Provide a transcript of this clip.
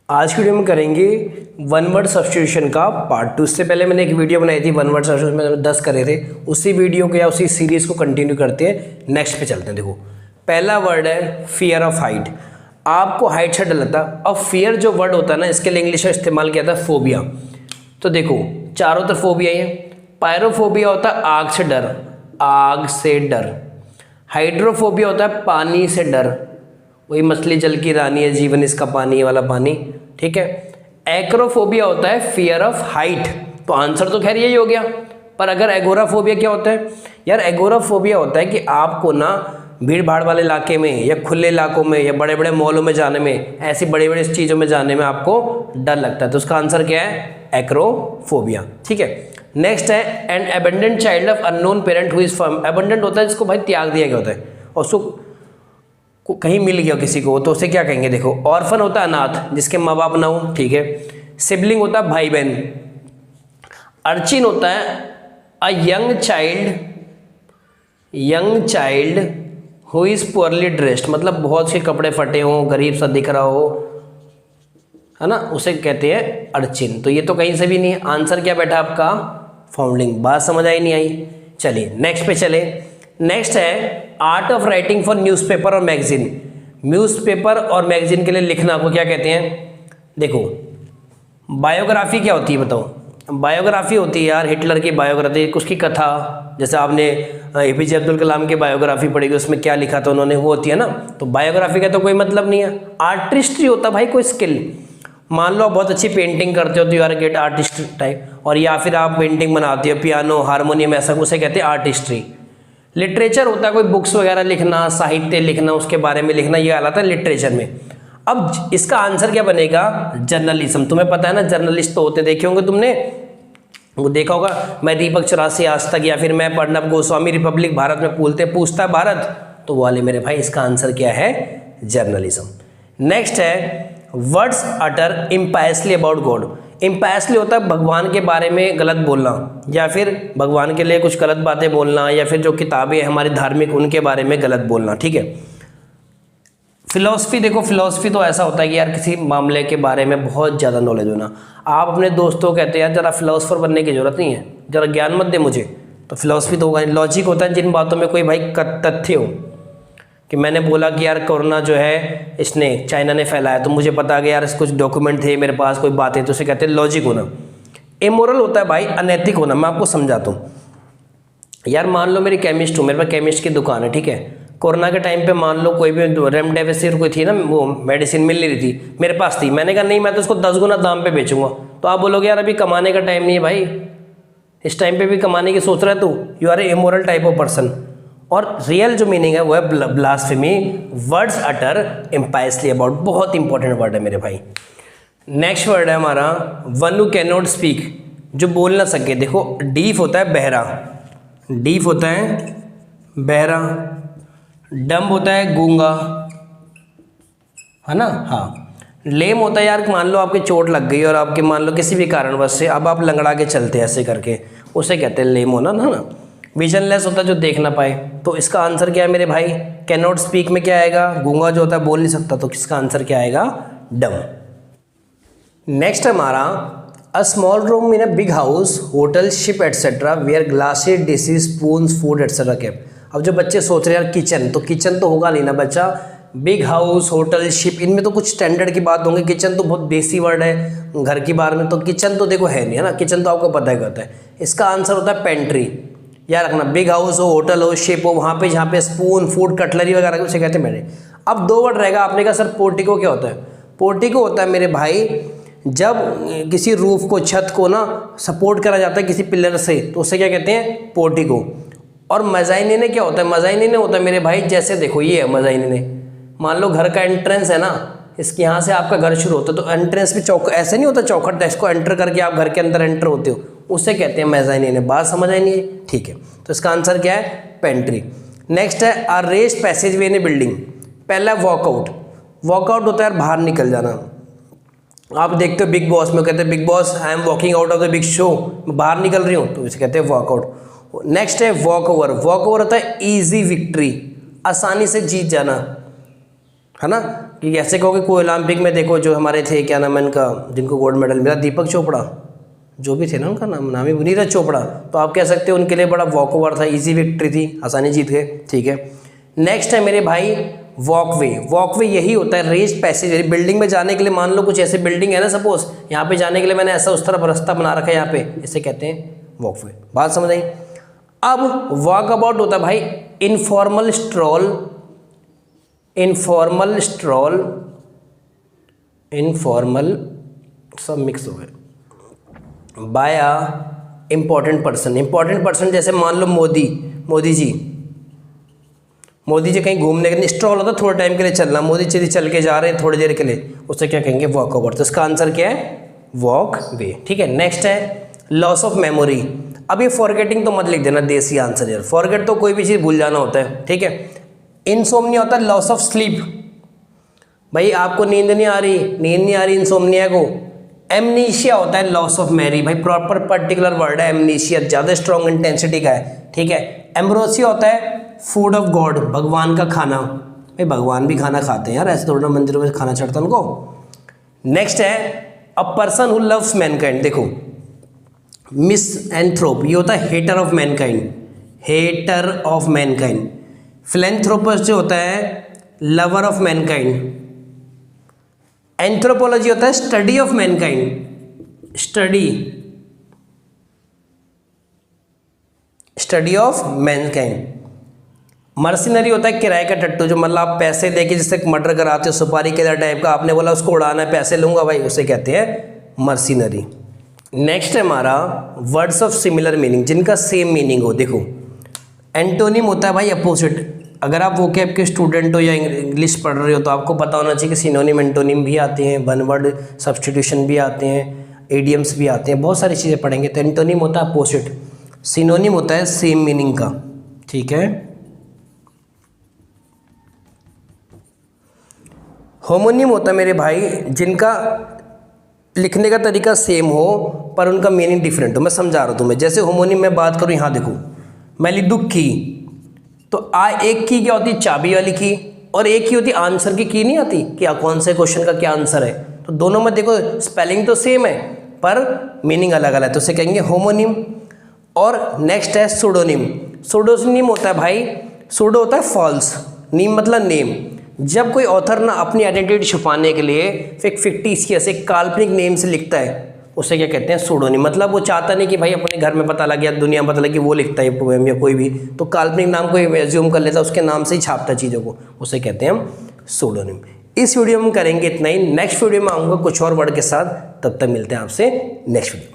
आज की वीडियो में करेंगे वन वर्ड सब्स्टिट्यूशन का पार्ट 2। इससे पहले मैंने एक वीडियो बनाई थी वन वर्ड सब्स्टिट्यूशन में 10 करे थे। उसी वीडियो को या उसी सीरीज़ को कंटिन्यू करते हैं, नेक्स्ट पे चलते हैं। देखो पहला वर्ड है फियर ऑफ हाइट। आपको हाइट से डर लगता है। अब फियर जो वर्ड होता है ना, इसके लिए इंग्लिश में इस्तेमाल किया था फोबिया। तो देखो चारों तरफ फोबिया ही है। पायरोफोबिया होता है आग से डर, आग से डर। हाइड्रोफोबिया होता है पानी से डर, वही मछली जल की रानी है, जीवन इसका पानी वाला पानी, ठीक है। एक्रोफोबिया होता है फियर ऑफ हाइट। तो आंसर तो खैर यही हो गया। पर अगर एगोराफोबिया क्या होता है यार? एगोराफोबिया होता है कि आपको ना भीड़ भाड़ वाले इलाके में या खुले इलाकों में या बड़े बड़े मॉलों में जाने में, ऐसी बड़ी बड़ी चीज़ों में जाने में आपको डर लगता है। तो उसका आंसर क्या है? एक्रोफोबिया, ठीक है। नेक्स्ट है an abandoned child of unknown parent who is firm. Abandoned होता है जिसको भाई त्याग दिया गया होता है और उसको कहीं मिल गया किसी को, तो उसे क्या कहेंगे? देखो ऑर्फन होता है अनाथ, जिसके माँ बाप ना हो, ठीक है। सिबलिंग होता है भाई बहन। अर्चिन होता है a young child who is poorly dressed, मतलब बहुत से कपड़े फटे हों, गरीब सा दिख रहा हो, है ना, उसे कहते हैं अर्चिन। तो ये तो कहीं से भी नहीं है। आंसर क्या बैठा आपका? फाउंडलिंग। बात समझ आई नहीं आई? चलिए नेक्स्ट पे चले। नेक्स्ट है art of writing for newspaper और मैगजीन। न्यूज़पेपर और मैगजीन के लिए लिखना को क्या कहते हैं? देखो बायोग्राफी क्या होती है बताओ? बायोग्राफी होती है यार हिटलर की बायोग्राफी, उसकी कथा। जैसे आपने एपीजे अब्दुल कलाम की बायोग्राफी पढ़ेगी, उसमें क्या लिखा था उन्होंने, वो होती है ना। तो बायोग्राफी का तो कोई मतलब नहीं है। आर्टिस्ट्री होता है भाई कोई स्किल। मान लो आप बहुत अच्छी पेंटिंग करते हो तो you are great artist type, और या फिर आप पेंटिंग बनाते हो, पियानो हारमोनियम, ऐसा उसे कहते हैं आर्टिस्ट्री। लिटरेचर होता है कोई बुक्स वगैरह लिखना, साहित्य लिखना, उसके बारे में लिखना, ये आता है लिटरेचर में। अब इसका आंसर क्या बनेगा? जर्नलिज्म। तुम्हें पता है ना जर्नलिस्ट तो होते देखे होंगे तुमने, वो देखा होगा मैं दीपक 84 आज तक, या फिर मैं प्रणब गोस्वामी रिपब्लिक भारत में पूछता है भारत, तो वो वाले मेरे भाई इसका आंसर क्या है? जर्नलिज्म। नेक्स्ट है words utter impiously about God. इम्पायसली होता है भगवान के बारे में गलत बोलना, या फिर भगवान के लिए कुछ गलत बातें बोलना, या फिर जो किताबें हमारी धार्मिक उनके बारे में गलत बोलना, ठीक है। फिलॉसफी, देखो फिलॉसफी तो ऐसा होता है कि यार किसी मामले के बारे में बहुत ज़्यादा नॉलेज होना। आप अपने दोस्तों को कहते हैं यार जरा फिलोसफर बनने की जरूरत नहीं है, जरा ज्ञान मत दे मुझे, तो फिलॉसफी तो होगा नहीं। लॉजिक होता है जिन बातों में कोई भाई तथ्य हो, कि मैंने बोला कि यार कोरोना जो है इसने चाइना ने फैलाया, तो मुझे पता कि यार कुछ डॉक्यूमेंट थे मेरे पास, कोई बातें, तो उसे कहते हैं लॉजिक होना। इमोरल होता है भाई अनैतिक होना। मैं आपको समझाता हूँ यार, मान लो मेरी केमिस्ट हूँ, मेरे पास केमिस्ट की दुकान है, ठीक है। कोरोना के टाइम पे मान लो कोई भी रेमडेसिविर कोई थी ना, वो मेडिसिन मिल नहीं रही थी, मेरे पास थी, मैंने कहा नहीं मैं तो उसको 10 गुना दाम पे बेचूंगा। तो आप बोलोगे यार अभी कमाने का टाइम नहीं है भाई, इस टाइम पे भी कमाने की सोच रहा है तू, you are a immoral type of person. और रियल जो मीनिंग है वो है blasphemy, words utter impiously about. बहुत इंपॉर्टेंट वर्ड है मेरे भाई। नेक्स्ट वर्ड है हमारा one who can not speak, जो बोल ना सके। देखो डीफ होता है बहरा, डीफ होता है बहरा। डम्ब होता है गूंगा, है ना, हाँ। लेम होता है यार मान लो आपके चोट लग गई और आपके मान लो किसी भी कारणवश से अब आप लंगड़ा के चलते हैं ऐसे करके, उसे कहते हैं लेम होना ना। विजनलेस होता है जो देख ना पाए। तो इसका आंसर क्या है मेरे भाई? कैन नॉट स्पीक में क्या आएगा? गूंगा जो होता है बोल नहीं सकता, तो किसका आंसर क्या आएगा? डम। नेक्स्ट हमारा a small room in a big house, hotel, ship etcetera where glasses, dishes, spoons, food etcetera kept. अब जो बच्चे सोच रहे हैं यार किचन, तो किचन तो होगा नहीं ना बच्चा। बिग हाउस, होटल, शिप, इनमें तो कुछ स्टैंडर्ड की बात होंगी। किचन तो बहुत देसी वर्ड है घर की बार में, तो किचन तो देखो है नहीं, है ना। किचन तो आपको पता ही होता है। इसका आंसर होता है पेंट्री। याद रखना, बिग हाउस हो, होटल हो, शिप हो, वहाँ पे जहाँ पे स्पून, फूड, कटलरी वगैरह उसे कहते हैं मेरे। अब 2 वर्ड रहेगा। आपने कहा सर पोर्टिको क्या होता है? पोर्टिको होता है मेरे भाई जब किसी रूफ को, छत को ना सपोर्ट करा जाता है किसी पिलर से, तो उसे क्या कहते हैं? पोर्टिको। और मजाइने क्या होता है? मजाइने होता है मेरे भाई, जैसे देखो ये है मजाइने, मान लो घर का एंट्रेंस है ना, इसके यहाँ से आपका घर शुरू होता है, तो एंट्रेंस पे ऐसे नहीं होता चौखट, इसको एंटर करके आप घर के अंदर एंटर होते हो, उसे कहते हैं मेजाइने। बात समझ आई नहीं है? ठीक है, तो इसका आंसर क्या है? पेंट्री। नेक्स्ट है अ रेस्ड पैसेज वे इन ए बिल्डिंग। पहला वॉकआउट। वॉकआउट होता है बाहर निकल जाना। आप देखते हो बिग बॉस में कहते हैं big boss I am walking out of the big show, बाहर निकल रही हूँ, तो इसे कहते हैं वॉकआउट। नेक्स्ट है वॉक ओवर। वॉक ओवर होता है ईजी विक्ट्री, आसानी से जीत जाना। है ना। कि ऐसे कहोगे कोई ओलंपिक में देखो जो हमारे थे, क्या नाम है इनका, जिनको गोल्ड मेडल मिला, दीपक चोपड़ा, जो भी थे ना, उनका नाम ही नीरज चोपड़ा, तो आप कह सकते हो उनके लिए बड़ा वॉक ओवर था, इजी विक्ट्री थी, आसानी जीत गए। ठीक है, नेक्स्ट है मेरे भाई वॉकवे। वॉकवे यही होता है रेस्ड पैसेज, बिल्डिंग में जाने के लिए, मान लो कुछ ऐसे बिल्डिंग है ना, सपोज यहाँ पे जाने के लिए मैंने ऐसा उस तरफ रास्ता बना रखा है यहाँ पे, इसे कहते हैं वॉकवे। बात समझ आई। अब वॉक अबाउट होता है भाई informal stroll, informal stroll, informal सब मिक्स हो गए, by a important person. Important person जैसे मान लो मोदी जी कहीं घूमने के लिए, स्ट्रॉल होता है थोड़े टाइम के लिए चलना, मोदी जी चल के जा रहे हैं थोड़ी देर के लिए, उससे क्या कहेंगे वॉक ओवर। तो इसका आंसर क्या है वॉक वे। ठीक है, नेक्स्ट है लॉस ऑफ मेमोरी। अब ये फॉरगेटिंग तो मत लिख देना देसी आंसर यार, फॉरगेट तो कोई भी चीज़ भूल जाना होता है। ठीक है, इंसोम्निया होता है लॉस ऑफ स्लीप, भाई आपको नींद नहीं आ रही इंसोम्निया को। एमनीशिया होता है लॉस ऑफ मेमोरी, भाई प्रॉपर पर्टिकुलर वर्ड है एमनीशिया, ज़्यादा स्ट्रॉन्ग इंटेंसिटी का है। ठीक है, एम्ब्रोसिया होता है फूड ऑफ गॉड, भगवान का खाना, भाई भगवान भी खाना खाते हैं यार, ऐसे थोड़ा मंदिरों में खाना चढ़ता है उनको। नेक्स्ट है a person who loves mankind, देखो मिसएंथ्रोप ये होता है hater of mankind, hater of mankind. Philanthropist जो होता है लवर ऑफ मैनकाइंड। एंथ्रोपोलॉजी होता है study of mankind, study of mankind. Mercenary होता है किराए का टट्टू, जो मतलब आप पैसे देके जिससे मर्डर कराते हो, सुपारी के टाइप का, आपने बोला उसको उड़ाना है, पैसे लूंगा भाई, उसे कहते हैं मर्सिनरी। नेक्स्ट है हमारा वर्ड्स ऑफ सिमिलर मीनिंग, जिनका सेम मीनिंग हो। देखो एंटोनिम होता है भाई अपोजिट। अगर आप वोकैब के स्टूडेंट हो या इंग्लिश पढ़ रहे हो तो आपको पता होना चाहिए कि सिनोनिम एंटोनिम भी आते हैं, वन वर्ड सब्स्टिट्यूशन भी आते हैं, एडियम्स भी आते हैं, बहुत सारी चीज़ें पढ़ेंगे। तो एंटोनिम होता है अपोजिट, सिनोनिम होता है सेम मीनिंग का। ठीक है, होमोनिम होता है मेरे भाई जिनका लिखने का तरीका सेम हो पर उनका मीनिंग डिफरेंट हो। मैं समझा रहा हूँ तुम्हें, जैसे होमोनिम में बात करूँ, यहाँ देखो मैं लिख दूँ की, तो एक की क्या होती है चाबी वाली की, और एक ही होती आंसर की नहीं आती कि कौन से क्वेश्चन का क्या आंसर है। तो दोनों में देखो स्पेलिंग तो सेम है पर मीनिंग अलग अलग है, तो उसे कहेंगे होमोनिम। और नेक्स्ट है सूडोनिम। सूडोनिम होता है भाई, सूडो होता है फॉल्स, नीम मतलब नेम। जब कोई ऑथर ना अपनी आइडेंटिटी छुपाने के लिए एक फिक्टिशियस एक काल्पनिक नेम से लिखता है, उसे क्या कहते हैं सूडोनिम। मतलब वो चाहता नहीं कि भाई अपने घर में पता लग गया, दुनिया में पता लगे वो लिखता है पोएम या कोई भी, तो काल्पनिक नाम को एज्यूम कर लेता है, उसके नाम से ही छापता है चीज़ों को, उसे कहते हैं हम सूडोनिम। इस वीडियो में करेंगे इतना ही, नेक्स्ट वीडियो में आऊँगा कुछ और वर्ड के साथ, तब तक मिलते हैं आपसे नेक्स्ट वीडियो।